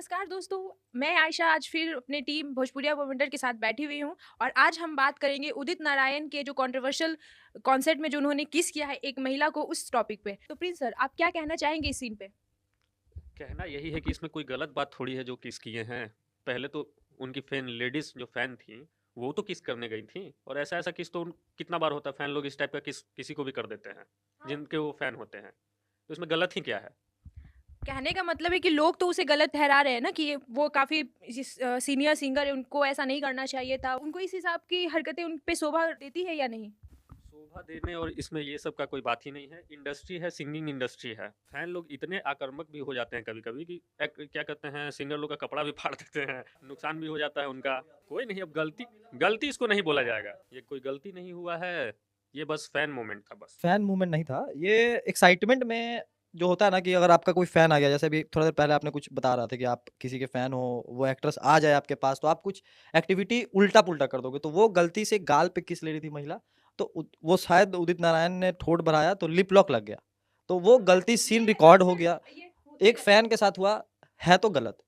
नमस्कार दोस्तों। मैं आयशा आज फिर अपने टीम भोजपुरिया वोमेंटर के साथ बैठी हुई हूँ और आज हम बात करेंगे उदित नारायण के जो कंट्रोवर्शियल कॉन्सेप्ट में जो उन्होंने किस किया है एक महिला को, उस टॉपिक पे। तो प्रिंस सर, आप क्या कहना चाहेंगे इस सीन पे? कहना यही है कि इसमें कोई गलत बात थोड़ी है जो किस किए हैं। पहले तो उनकी फैन लेडीज जो फैन थी वो तो किस करने गई थी, और ऐसा ऐसा किस तो कितना बार होता है। फैन लोग इस टाइप का किस किसी को भी कर देते हैं जिनके वो फैन होते हैं, तो इसमें गलत ही क्या है। कहने का मतलब है कि लोग तो उसे गलत ठहरा रहे हैं ना, कि वो काफी सीनियर सिंगर है, उनको ऐसा नहीं करना चाहिए था। उनको इस हिसाब की हरकतें उन पे शोभा देती है या नहीं? शोभा देने और इसमें ये सब का कोई बात ही नहीं है। इंडस्ट्री है, सिंगिंग इंडस्ट्री है। फैन लोग इतने आक्रामक भी हो जाते हैं कभी कभी कि क्या कहते हैं, सिंगर लोग का कपड़ा भी फाड़ देते हैं, नुकसान भी हो जाता है उनका। कोई नहीं, अब गलती गलती इसको नहीं बोला जाएगा, ये कोई गलती नहीं हुआ है। ये बस फैन मोमेंट था बस। फैन मूवमेंट नहीं था, ये एक्साइटमेंट में जो होता है ना कि अगर आपका कोई फैन आ गया, जैसे अभी थोड़ा देर पहले आपने कुछ बता रहा था कि आप किसी के फैन हो, वो एक्ट्रेस आ जाए आपके पास तो आप कुछ एक्टिविटी उल्टा-पुल्टा कर दोगे। तो वो गलती से गाल पे किस ले रही थी महिला, तो वो शायद उदित नारायण ने ठोट बढ़ाया तो लिप लॉक लग गया। तो वो गलती सीन ये रिकॉर्ड हो अक्सर गया, ये होते एक रहता है। फैन के साथ हुआ, है तो गलत।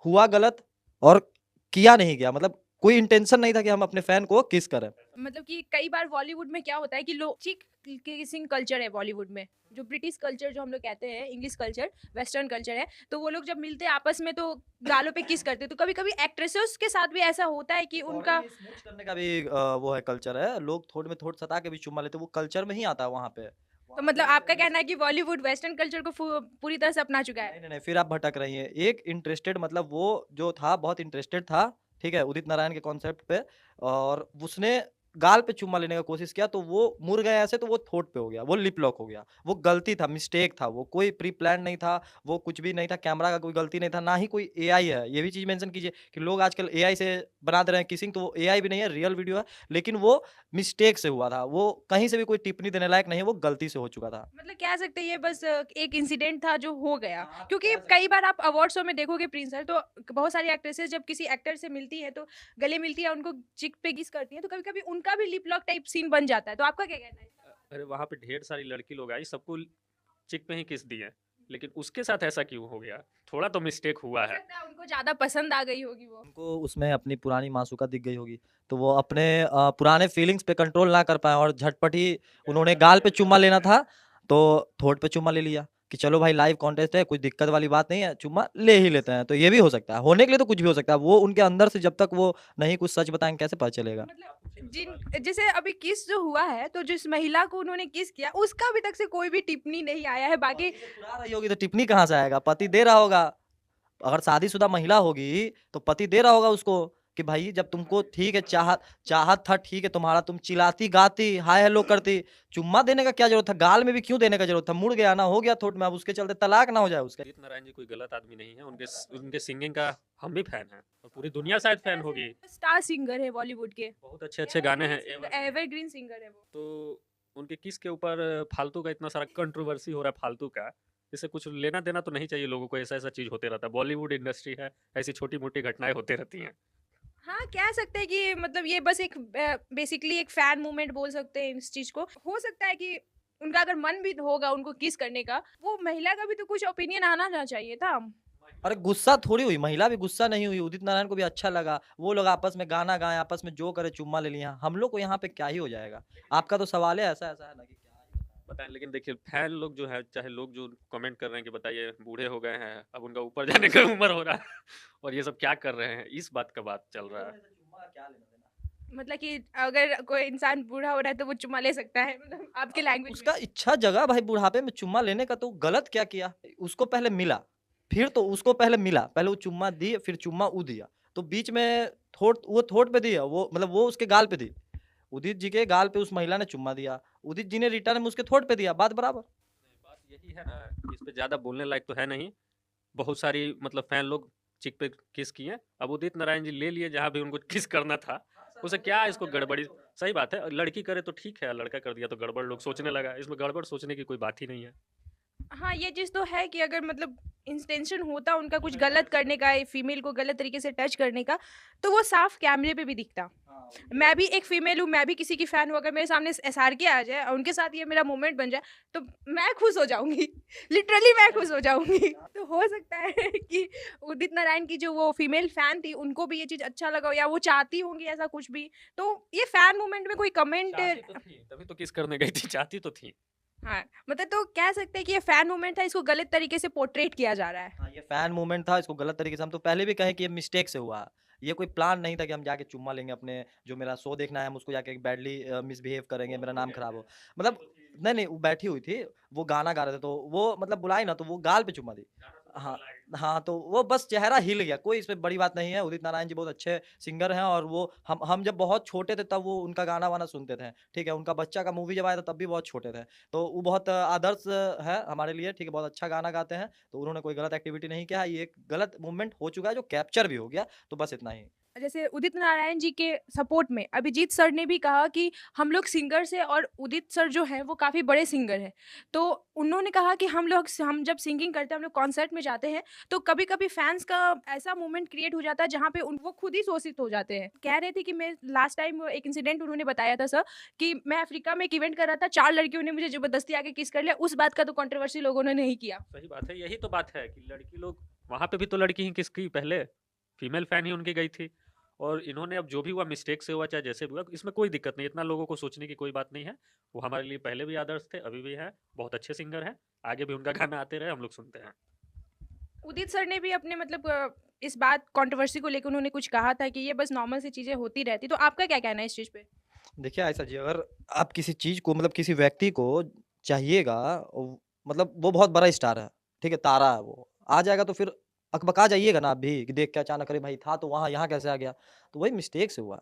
हुआ गलत और किया नहीं गया, मतलब कोई इंटेंशन नहीं था कि हम अपने फैन को किस करें। मतलब कि कई बार बॉलीवुड में क्या होता है कि लोग चिक किसिंग कल्चर है बॉलीवुड में, जो ब्रिटिश कल्चर जो हम लोग कहते हैं, इंग्लिश कल्चर, वेस्टर्न कल्चर है। तो वो लोग जब मिलते हैं आपस में तो गालों पे किस करते हैं। तो कभी कभी एक्ट्रेसेस के साथ भी ऐसा होता है कि फॉरेन उनका। में स्मूच करने का भी वो है, कल्चर है। लोग थोड़ में थोड़ सटा के भी चुम्मा लेते हैं, वो कल्चर में ही आता है वहाँ पे। तो वहाँ पे मतलब लोग आपका पहले कहना से है कि बॉलीवुड वेस्टर्न कल्चर को पूरी तरह से अपना चुका है? नहीं, नहीं, नहीं, फिर आप भटक रही हैं। एक इंटरेस्टेड, मतलब वो जो था बहुत इंटरेस्टेड था, ठीक है? उदित नारायण के कॉन्सेप्ट पे, और उसने गाल पे चुम्मा लेने का कोशिश किया तो वो मुड़ गया ऐसे, तो वो ठोट पे हो गया, वो लिप लॉक हो गया। वो गलती था, मिस्टेक था, वो कोई प्री प्लान नहीं था, वो कुछ भी नहीं था, कैमरा का कोई गलती नहीं था, ना ही कोई एआई है। ये भी चीज़ मेंशन कीजिए कि लोग आजकल एआई से बना दे रहे हैं किसिंग, तो वो एआई भी नहीं है, रियल वीडियो है, लेकिन वो मिस्टेक से हुआ था। वो कहीं से भी कोई टिप्पणी देने लायक नहीं है, वो गलती से हो चुका था। मतलब कह सकते हैं ये बस एक इंसिडेंट था जो हो गया। हाँ, आप क्योंकि कह सकते कई हैं। बार आप अवार्ड शो में देखोगे प्रिंस सर, तो बहुत सारी एक्ट्रेसेस जब किसी एक्टर से मिलती है तो गले मिलती है, उनको चिक पे किस करती है, तो कभी कभी उनका भी लिप लॉक टाइप सीन बन जाता है। तो आपका क्या कहना है? अरे वहाँ पे ढेर सारी लड़की लोग आई, सबको चिक पे ही किस दिए, लेकिन उसके साथ ऐसा क्यों हो गया। थोड़ा तो मिस्टेक हुआ हो है। सकता है उनको ज्यादा पसंद आ गई होगी वो। उनको उसमें अपनी पुरानी मासूका दिख गई होगी, तो वो अपने पुराने फीलिंग्स पे कंट्रोल ना कर पाए और झटपट ही उन्होंने गाल पे चुम्मा लेना था, तो ठोट पे चुम्मा ले लिया कि चलो भाई लाइव कॉन्टेस्ट है, कोई दिक्कत वाली बात नहीं है, चुम्मा ले ही लेते हैं। तो ये भी हो सकता है, होने के लिए तो कुछ भी हो सकता है। वो उनके अंदर से जब तक वो नहीं कुछ सच बताएँगे कैसे पता तो चलेगा? मतलब जिन जैसे अभी किस जो हुआ है, तो जिस महिला को उन्होंने किस किया उसका अभी तक से कोई भी टिप्पणी नहीं आया है। बाकी पति से फुला रही होगी तो टिप्पणी कहाँ से आएगा? पति दे रहा होगा। अगर शादीशुदा महिला होगी, तो पति दे रहा होगा उसको कि भाई जब तुमको ठीक है, चाहत चाहत था, ठीक है तुम्हारा, तुम चिल्लाती-गाती, हाय हेलो करती, चुम्मा देने का क्या ज़रूरत था? गाल में भी क्यों देने का ज़रूरत था? मुड़ गया ना, हो गया ठोट में, अब उसके चलते तलाक ना हो जाए उसका। उदित नारायण जी कोई गलत आदमी नहीं है, उनके सिंगिंग का हम भी फैन हैं और पूरी दुनिया शायद फैन होगी। स्टार सिंगर है बॉलीवुड के, बहुत अच्छे अच्छे गाने हैं, एवरग्रीन सिंगर है वो। तो उनके किस के ऊपर फालतू का इतना सारा कंट्रोवर्सी हो रहा है फालतू का। इससे कुछ लेना देना तो नहीं चाहिए लोगों को। ऐसा ऐसा चीज़ होते रहता है, बॉलीवुड इंडस्ट्री है, ऐसी छोटी मोटी घटनाएं होते रहती हैं। हाँ, कह सकते हैं कि मतलब ये बस एक बेसिकली एक फैन मूवमेंट बोल सकते हैं इस चीज़ को। हो सकता है कि उनका अगर मन भी होगा उनको किस करने का, वो महिला का भी तो कुछ ओपिनियन आना ना चाहिए था। अरे गुस्सा थोड़ी हुई, महिला भी गुस्सा नहीं हुई, उदित नारायण को भी अच्छा लगा, वो लोग आपस में गाना गाएँ, आपस में जो करे चुम्मा ले लिया। हम लोग को यहाँ पे क्या ही हो जाएगा? आपका तो सवाल है ऐसा-ऐसा है ना कि क्या ही बताएँ। बताएं, लेकिन देखिए फैन लोग जो है, चाहे लोग जो कमेंट कर रहे हैं कि बताइए बूढ़े हो गए हैं, अब उनका ऊपर जाने का उम्र हो रहा है और ये सब क्या कर रहे हैं, इस बात का बात चल रहा है। चुम्मा का क्या लेना-देना? मतलब कि अगर कोई इंसान बूढ़ा हो रहा है तो वो चुम्मा ले सकता है, मतलब आपके लैंग्वेज में। उसका इच्छा जगा भाई बुढ़ापे में चुम्मा लेने का, तो गलत क्या किया? उसको पहले मिला, फिर तो उसको पहले मिला, पहले वो चुम्मा दी, फिर चुम्मा वो दिया। तो बीच में वो ठोट पे दिया, वो मतलब वो उसके गाल पे दी। उदित जी के गाल पे उस महिला ने चुम्मा दिया, उदित जी ने रिटर्न में उसके ठोट पे दिया, बात बराबर। बात यही है ना, इस पे ज़्यादा बोलने लायक तो है नहीं। बहुत सारी मतलब फैन लोग चिक पे किस किए, अब उदित नारायण जी ले लिए जहाँ भी उनको किस करना था। उसे क्या इसको गड़बड़ी। सही बात है, लड़की करे तो ठीक है, लड़का कर दिया तो गड़बड़ लोग सोचने लगा, इसमें गड़बड़ सोचने की कोई बात ही नहीं है। हाँ, ये चीज़ तो है कि अगर मतलब इंटेंशन होता उनका कुछ गलत करने का, फीमेल को गलत तरीके से टच करने का, तो वो साफ कैमरे पे भी दिखता। मैं भी एक फीमेल हूँ, मैं भी किसी की फ़ैन हूँ, अगर मेरे सामने एसआरके आ जाए और उनके साथ ये मेरा मोमेंट बन जाए, तो मैं खुश हो जाऊँगी। लिटरली मैं खुश हो जाऊँगी। तो हो सकता है कि उदित नारायण की जो वो फीमेल फ़ैन थी, उनको भी ये चीज़ अच्छा लगा हो या वो चाहती होंगी ऐसा कुछ भी। तो ये फ़ैन मूवमेंट में कोई कमेंट चाहती तो थी, तभी तो किस करने गई थी, चाहती तो थी। हाँ, मतलब तो कह सकते हैं कि ये फ़ैन मूवमेंट था, इसको गलत तरीके से पोर्ट्रेट किया जा रहा है। हाँ, ये फैन मूवमेंट था, इसको गलत तरीके से हम तो पहले भी कहे कि ये मिस्टेक से हुआ। ये कोई प्लान नहीं था कि हम जाके चुम्मा लेंगे अपने जो मेरा शो देखना है, हम उसको जाके बैडली मिसबिहेव करेंगे, वो मेरा वो नाम कैसे? खराब हो। गई मतलब तो थी, नहीं, वो बैठी हुई थी, वो गाना गा रहे थे, तो वो मतलब बुलाई ना, तो वो गाल पे चुम्मा दी। गाना तो हाँ, पसंद आया। हाँ, तो वो बस चेहरा हिल गया, कोई इसमें बड़ी बात नहीं है। उदित नारायण जी बहुत अच्छे सिंगर हैं और वो हम जब बहुत छोटे थे तब वो उनका गाना-वाना सुनते थे, ठीक है? उनका बच्चा का मूवी जब आया था तब भी बहुत छोटे थे। तो वो बहुत आदर्श है हमारे लिए, ठीक है? बहुत अच्छा गाना गाते हैं, तो उन्होंने कोई गलत एक्टिविटी नहीं किया है। ये एक गलत मूवमेंट हो चुका है जो कैप्चर भी हो गया, तो बस इतना ही। जैसे उदित नारायण जी के सपोर्ट में अभिजीत सर ने भी कहा कि हम लोग सिंगर से और उदित सर जो हैं वो काफ़ी बड़े सिंगर हैं। तो उन्होंने कहा कि हम जब सिंगिंग करते हैं, हम लोग कॉन्सर्ट में जाते हैं, तो कभी-कभी फैन्स का ऐसा मोमेंट क्रिएट हो जाता है जहाँ पे उन वो खुद ही शोषित हो जाते हैं। कह रहे थे कि मैं लास्ट टाइम एक इंसिडेंट उन्होंने बताया था सर कि मैं अफ्रीका में एक इवेंट कर रहा था, 4 लड़कियों ने मुझे ज़बरदस्ती आके किस कर लिया। उस बात का तो कंट्रोवर्सी लोगों ने नहीं किया। सही बात है, यही तो बात है कि लड़की लोग वहाँ पे भी तो लड़की ही किसकी पहले, फीमेल फैन ही उनकी गई थी। और इन्होंने अब जो भी हुआ मिस्टेक से हुआ चाहे जैसे भी हुआ, इसमें कोई दिक्कत नहीं, इतना लोगों को सोचने की कोई बात नहीं है। वो हमारे लिए पहले भी आदर्श थे, अभी भी हैं, बहुत अच्छे सिंगर हैं, आगे भी उनका गाना आते रहे, हम लोग सुनते हैं। उदित सर ने भी अपने मतलब इस बात कंट्रोवर्सी को लेकर उन्होंने कुछ कहा था कि ये बस नॉर्मल सी चीज़ें होती रहती। तो आपका क्या कहना है इस चीज़ पे? देखिए ऐसा जी, अगर आप किसी चीज़ को मतलब किसी व्यक्ति को चाहिएगा मतलब वो बहुत बड़ा स्टार है, ठीक है? तारा है वो, आ जाएगा तो फिर अकबका जाइएगा ना आप भी कि देख के अचानक अरे भाई था तो वहाँ, यहाँ कैसे आ गया? तो वही मिस्टेक से हुआ।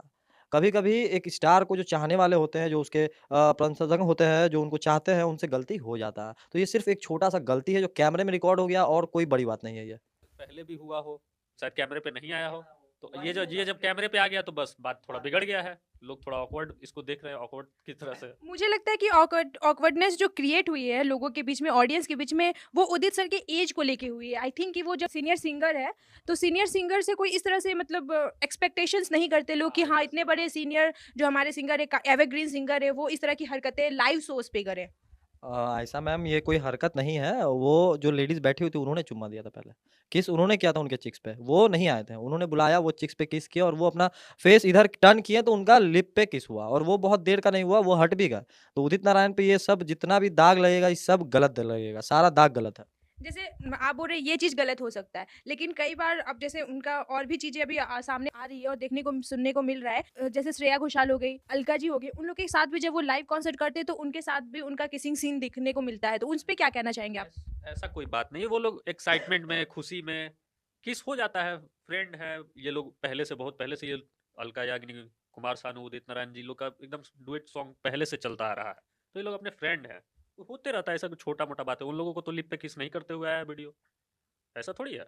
कभी-कभी एक स्टार को जो चाहने वाले होते हैं, जो उसके प्रशंसक होते हैं, जो उनको चाहते हैं, उनसे गलती हो जाता है। तो ये सिर्फ़ एक छोटा-सा गलती है जो कैमरे में रिकॉर्ड हो गया और कोई बड़ी बात नहीं है ये। पहले भी हुआ हो, शायद कैमरे पे नहीं आया हो, तो ये जब कैमरे पे आ गया तो बस बात थोड़ा बिगड़ गया है। लोग थोड़ा ऑकवर्ड इसको देख रहे हैं, ऑकवर्ड की तरह से। मुझे लगता है कि ऑकवर्डनेस जो क्रिएट हुई है लोगों के बीच में, ऑडियंस के बीच में, वो उदित सर के एज को लेके हुई है। आई थिंक कि वो जब सीनियर सिंगर है, तो सीनियर सिंगर से कोई इस तरह से मतलब एक्सपेक्टेशंस नहीं करते लोग कि हाँ, इतने बड़े सीनियर जो हमारे सिंगर है, एवरग्रीन सिंगर है, वो इस तरह की हरकतें लाइव शोज़ पे करें। ऐसा मैम ये कोई हरकत नहीं है, वो जो लेडीज़ बैठी हुई थी उन्होंने चुम्मा दिया था पहले। किस उन्होंने किया था उनके चिक्स पे, वो नहीं आए थे। उन्होंने बुलाया, वो चिक्स पे किस किया और वो अपना फेस इधर टर्न किए तो उनका लिप पे किस हुआ और वो बहुत देर का नहीं हुआ, वो हट भी गए। तो उदित नारायण पे ये सब जितना भी दाग लगेगा, ये सब गलत लगेगा, सारा दाग गलत है। जैसे आप बोल रहे हैं ये चीज़ गलत हो सकता है, लेकिन कई बार अब जैसे उनका और भी चीज़ें अभी सामने आ रही है और देखने को सुनने को मिल रहा है, जैसे श्रेया घोषाल हो गई, अलका जी हो गई, उन लोग के साथ भी जब वो लाइव कॉन्सर्ट करते हैं तो उनके साथ भी उनका किसिंग सीन दिखने को मिलता है, तो उस पे क्या कहना चाहेंगे आप? ऐसा कोई बात नहीं है, वो लोग एक्साइटमेंट में, खुशी में किस हो जाता है, फ्रेंड है ये लोग, पहले से बहुत पहले से ये अलका याग्निक, कुमार सानू, उदित नारायण जी लोग का एकदम डुएट सॉन्ग पहले से चलता आ रहा है, तो ये लोग अपने फ्रेंड हैं, तो होते रहता है ऐसा, कुछ छोटा मोटा बात है, उन लोगों को तो लिप पे किस नहीं करते हुए आया वीडियो, ऐसा थोड़ी है।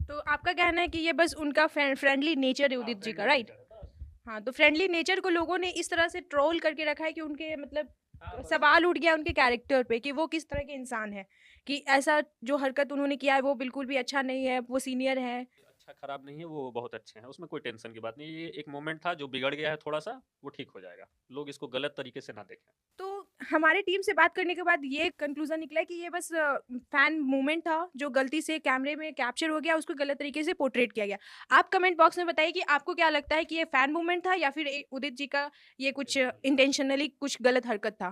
तो आपका कहना है कि ये बस उनका फ्रेंडली नेचर है हाँ, उदित जी का, फ्रेंडली राइट? नेचर है बस। हाँ, तो फ्रेंडली नेचर को लोगों ने इस तरह से ट्रोल करके रखा है कि उनके मतलब हाँ बस। सवाल उठ गया उनके कैरेक्टर पे कि वो किस तरह के इंसान है, कि ऐसा जो हरकत उन्होंने किया है वो बिल्कुल भी अच्छा नहीं है, वो सीनियर है। अच्छा खराब नहीं है, वो बहुत अच्छे हैं, उसमें कोई टेंशन की बात नहीं, ये एक मोमेंट था जो बिगड़ गया है थोड़ा सा, वो ठीक हो जाएगा, लोग इसको गलत तरीके से ना देखें। तो हमारे टीम से बात करने के बाद ये कंक्लूजन निकला है कि ये बस फैन मूवमेंट था जो गलती से कैमरे में कैप्चर हो गया, उसको गलत तरीके से पोर्ट्रेट किया गया। आप कमेंट बॉक्स में बताइए कि आपको क्या लगता है कि ये फैन मूवमेंट था या फिर उदित जी का ये कुछ इंटेंशनली कुछ गलत हरकत था।